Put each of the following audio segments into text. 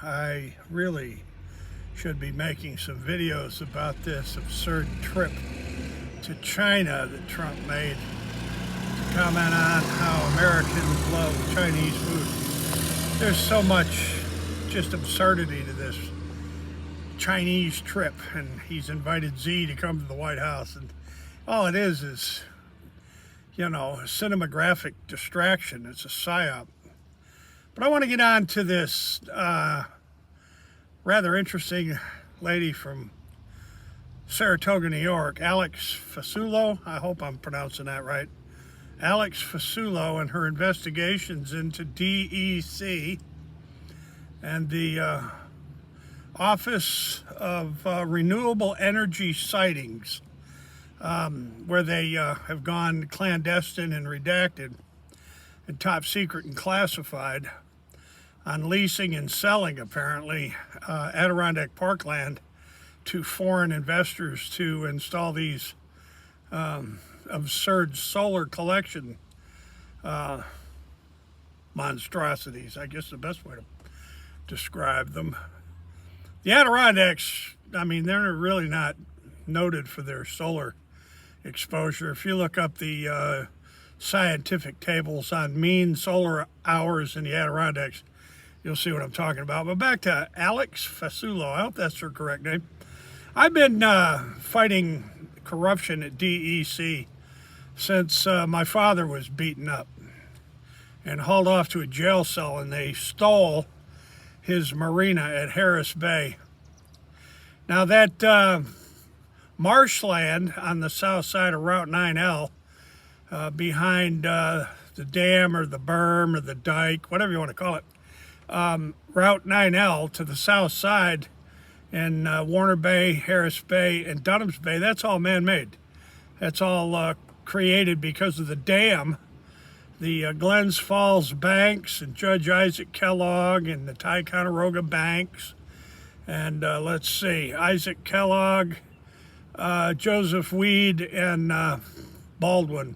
I really should be making some videos about this absurd trip to China that Trump made to comment on how Americans love Chinese food. There's so much just absurdity to this Chinese trip, and he's invited Z to come to the White House, and all it is, you know, a cinematographic distraction. It's a psyop. But I want to get on to this rather interesting lady from Saratoga, New York, Alex Fasulo. I hope I'm pronouncing that right. Alex Fasulo and her investigations into DEC and the Office of Renewable Energy Sightings, where they have gone clandestine and redacted and top secret and classified on leasing and selling, apparently, Adirondack parkland to foreign investors to install these absurd solar collection monstrosities. I guess the best way to describe them. The Adirondacks, I mean, they're really not noted for their solar exposure. If you look up the scientific tables on mean solar hours in the Adirondacks, you'll see what I'm talking about. But back to Alex Fasulo. I hope that's her correct name. I've been fighting corruption at DEC since my father was beaten up and hauled off to a jail cell, and they stole his marina at Harris Bay. Now that marshland on the south side of Route 9L, behind the dam or the berm or the dike, whatever you want to call it, Route 9L to the south side in Warner Bay, Harris Bay, and Dunham's Bay, that's all man-made. That's all created because of the dam, the Glens Falls banks and Judge Isaac Kellogg and the Ticonderoga banks. And let's see, Isaac Kellogg, Joseph Weed, and Baldwin.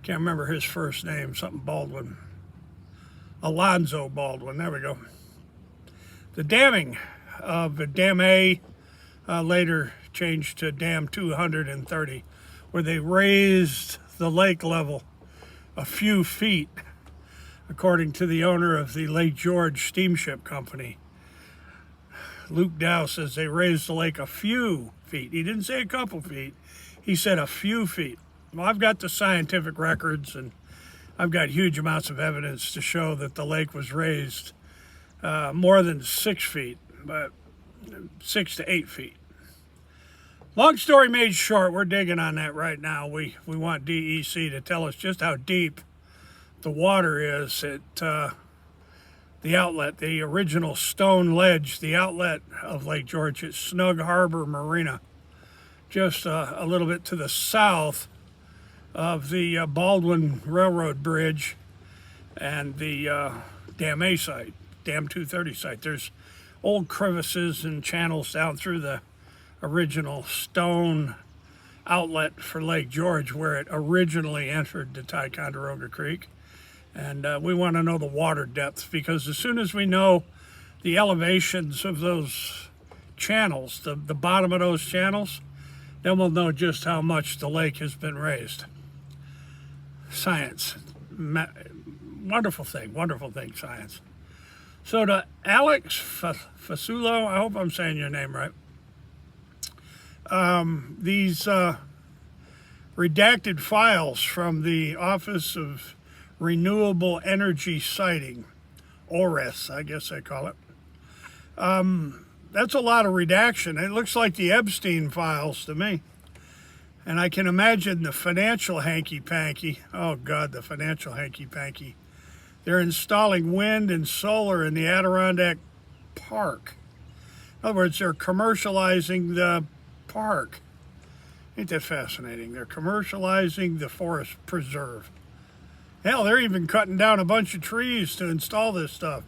Can't remember his first name, something Baldwin. Alonzo Baldwin, there we go. The damming of Dam A, later changed to Dam 230, where they raised the lake level a few feet, according to the owner of the Lake George Steamship Company. Luke Dow says they raised the lake a few feet. He didn't say a couple feet. He said a few feet. Well, I've got the scientific records, and I've got huge amounts of evidence to show that the lake was raised more than 6 feet, but 6 to 8 feet. Long story made short, we're digging on that right now. We want DEC to tell us just how deep the water is at the outlet, the original stone ledge, the outlet of Lake George at Snug Harbor Marina, just a little bit to the south of the Baldwin Railroad Bridge and the Dam A site, Dam 230 site. There's old crevices and channels down through the original stone outlet for Lake George, where it originally entered the Ticonderoga Creek. And we want to know the water depth, because as soon as we know the elevations of those channels, the bottom of those channels, then we'll know just how much the lake has been raised. Science. Wonderful thing, science. So to Alex Fasulo, I hope I'm saying your name right. These redacted files from the Office of Renewable Energy Siting, ORES, I guess they call it. That's a lot of redaction. It looks like the Epstein files to me. And I can imagine the financial hanky-panky. Oh, God, the financial hanky-panky. They're installing wind and solar in the Adirondack Park. In other words, they're commercializing the park. Ain't that fascinating? They're commercializing the forest preserve. Hell, they're even cutting down a bunch of trees to install this stuff.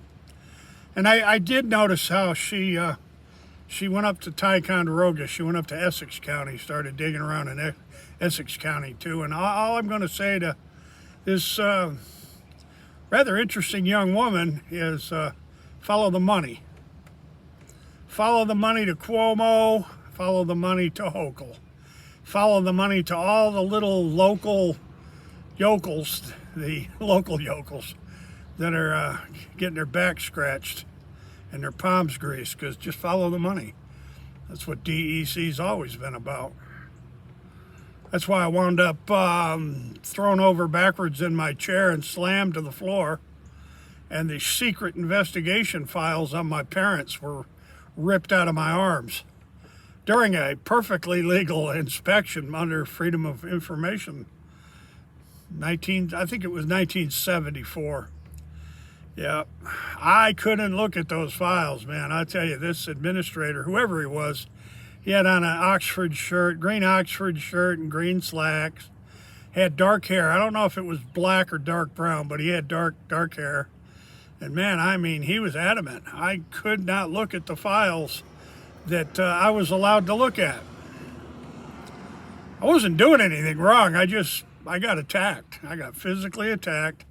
And I did notice how she went up to Ticonderoga. She went up to Essex County, started digging around in Essex County too. And all I'm going to say to this rather interesting young woman is follow the money. Follow the money to Cuomo, follow the money to Hochul. Follow the money to all the little local yokels, the local yokels that are getting their backs scratched and their palms greased, because just follow the money. That's what DEC's always been about. That's why I wound up thrown over backwards in my chair and slammed to the floor. And the secret investigation files on my parents were ripped out of my arms during a perfectly legal inspection under Freedom of Information. I think it was 1974. Yeah, I couldn't look at those files, man. I tell you, this administrator, whoever he was, he had on an Oxford shirt, green Oxford shirt and green slacks. Had dark hair. I don't know if it was black or dark brown, but he had dark hair. And man, I mean, he was adamant. I could not look at the files that I was allowed to look at. I wasn't doing anything wrong. I got attacked. I got physically attacked,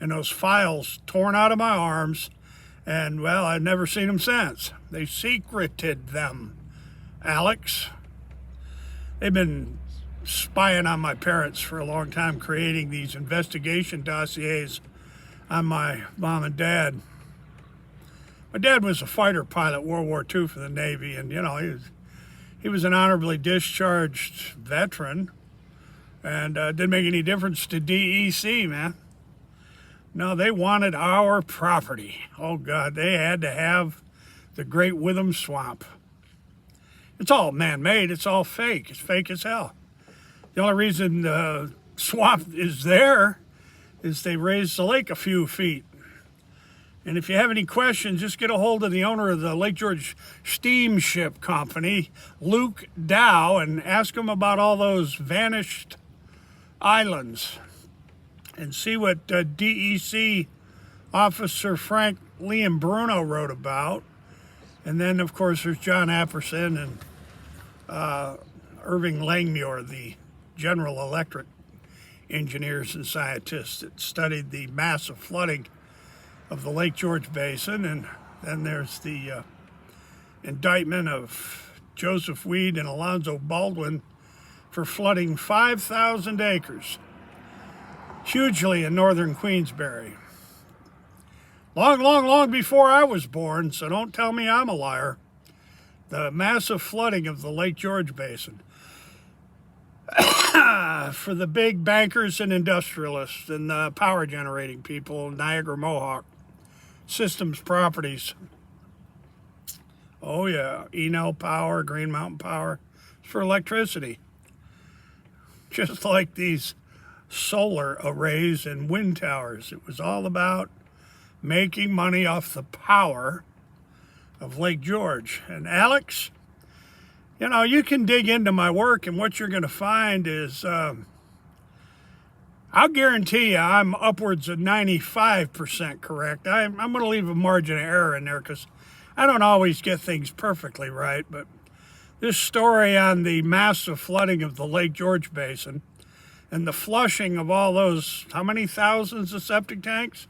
and those files torn out of my arms. And well, I've never seen them since. They secreted them, Alex. They've been spying on my parents for a long time, creating these investigation dossiers on my mom and dad. My dad was a fighter pilot, World War II for the Navy, and you know, he was an honorably discharged veteran, and didn't make any difference to DEC, man. No, they wanted our property. Oh God, they had to have the Great Witham Swamp. It's all man-made, it's all fake. It's fake as hell. The only reason the swamp is there is they raised the lake a few feet. And if you have any questions, just get a hold of the owner of the Lake George Steamship Company, Luke Dow, and ask him about all those vanished islands. And see what DEC Officer Frank Liam Bruno wrote about. And then, of course, there's John Apperson and Irving Langmuir, the General Electric engineers and scientists that studied the massive flooding of the Lake George Basin. And then there's the indictment of Joseph Weed and Alonzo Baldwin for flooding 5,000 acres, hugely in northern Queensbury. Long before I was born, so don't tell me I'm a liar. The massive flooding of the Lake George Basin for the big bankers and industrialists and the power generating people, Niagara Mohawk Systems Properties. Oh yeah, Enel Power, Green Mountain Power, it's for electricity. Just like these solar arrays and wind towers. It was all about making money off the power of Lake George. And Alex, you know, you can dig into my work, and what you're going to find is, I'll guarantee you I'm upwards of 95% correct. I'm going to leave a margin of error in there because I don't always get things perfectly right. But this story on the massive flooding of the Lake George Basin and the flushing of all those, how many thousands of septic tanks?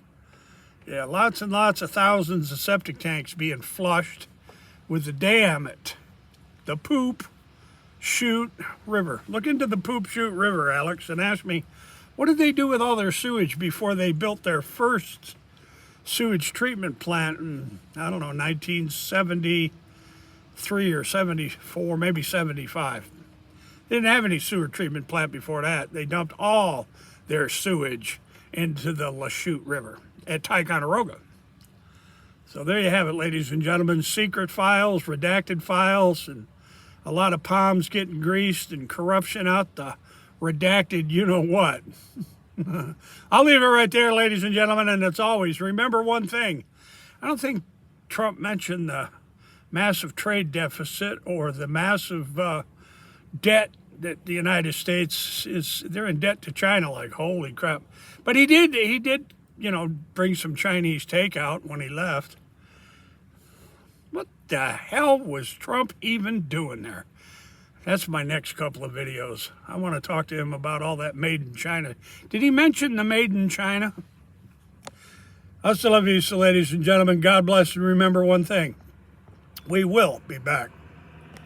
Yeah, lots and lots of thousands of septic tanks being flushed with the dam at the Poop Chute River. Look into the Poop Chute River, Alex, and ask me, what did they do with all their sewage before they built their first sewage treatment plant in, I don't know, 1973 or 74, maybe 75. They didn't have any sewer treatment plant before that. They dumped all their sewage into the Lachute River at Ticonderoga. So there you have it, ladies and gentlemen. Secret files, redacted files, and a lot of palms getting greased and corruption out the redacted you-know-what. I'll leave it right there, ladies and gentlemen, and as always, remember one thing. I don't think Trump mentioned the massive trade deficit or the massive debt that the United States is, they're in debt to China like holy crap. But he did, you know, bring some Chinese takeout when he left. What the hell was Trump even doing there? That's my next couple of videos. I want to talk to him about all that made in China. Did he mention the made in China? Hasta la vista, ladies and gentlemen. God bless, and remember one thing. We will be back.